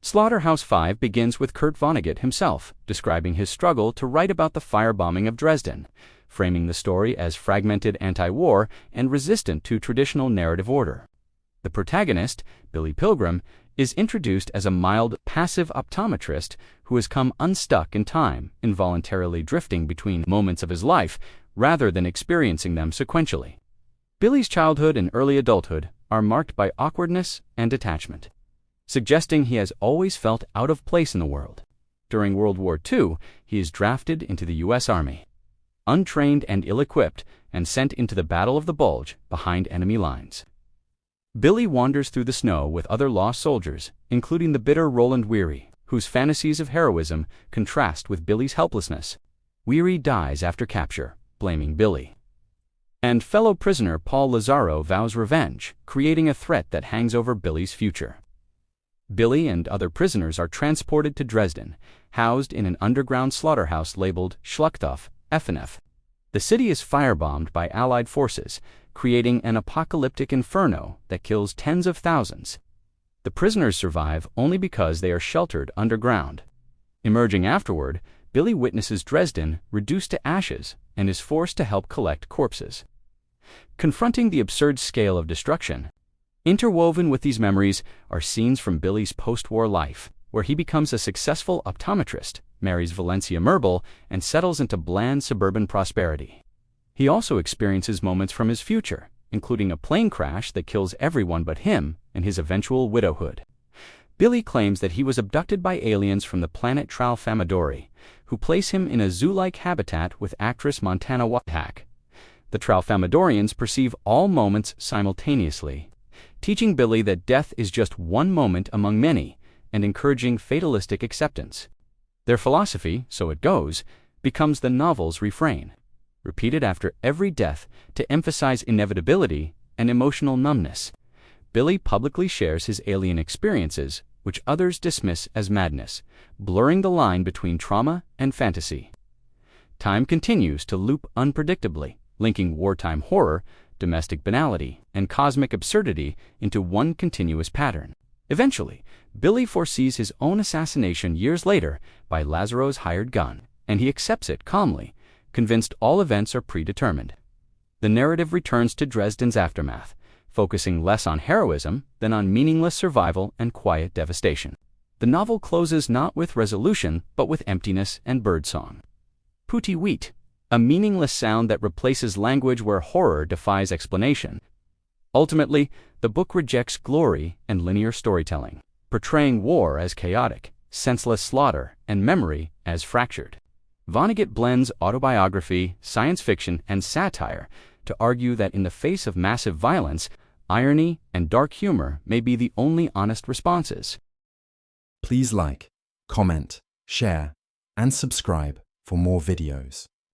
Slaughterhouse-Five begins with Kurt Vonnegut himself, describing his struggle to write about the firebombing of Dresden, framing the story as fragmented anti-war and resistant to traditional narrative order. The protagonist, Billy Pilgrim, is introduced as a mild, passive optometrist who has come unstuck in time, involuntarily drifting between moments of his life rather than experiencing them sequentially. Billy's childhood and early adulthood are marked by awkwardness and detachment, suggesting he has always felt out of place in the world. During World War II, he is drafted into the U.S. Army, untrained and ill-equipped, and sent into the Battle of the Bulge behind enemy lines. Billy wanders through the snow with other lost soldiers, including the bitter Roland Weary, whose fantasies of heroism contrast with Billy's helplessness. Weary dies after capture, blaming Billy. And fellow prisoner Paul Lazaro vows revenge, creating a threat that hangs over Billy's future. Billy and other prisoners are transported to Dresden, housed in an underground slaughterhouse labeled Schlachthof-Five. The city is firebombed by Allied forces, creating an apocalyptic inferno that kills tens of thousands. The prisoners survive only because they are sheltered underground. Emerging afterward, Billy witnesses Dresden reduced to ashes and is forced to help collect corpses. Confronting the absurd scale of destruction, interwoven with these memories are scenes from Billy's post-war life, where he becomes a successful optometrist, marries Valencia Merble, and settles into bland suburban prosperity. He also experiences moments from his future, including a plane crash that kills everyone but him and his eventual widowhood. Billy claims that he was abducted by aliens from the planet Tralfamadori, who place him in a zoo-like habitat with actress Montana Whitehack. The Tralfamadorians perceive all moments simultaneously, teaching Billy that death is just one moment among many and encouraging fatalistic acceptance. Their philosophy, so it goes, becomes the novel's refrain, repeated after every death to emphasize inevitability and emotional numbness. Billy publicly shares his alien experiences, which others dismiss as madness, blurring the line between trauma and fantasy. Time continues to loop unpredictably, linking wartime horror, domestic banality, and cosmic absurdity into one continuous pattern. Eventually, Billy foresees his own assassination years later by Lazaro's hired gun, and he accepts it calmly, convinced all events are predetermined. The narrative returns to Dresden's aftermath, focusing less on heroism than on meaningless survival and quiet devastation. The novel closes not with resolution, but with emptiness and birdsong. Pooty weet, a meaningless sound that replaces language where horror defies explanation. Ultimately, the book rejects glory and linear storytelling, portraying war as chaotic, senseless slaughter, and memory as fractured. Vonnegut blends autobiography, science fiction, and satire to argue that in the face of massive violence, irony and dark humor may be the only honest responses. Please like, comment, share, and subscribe for more videos.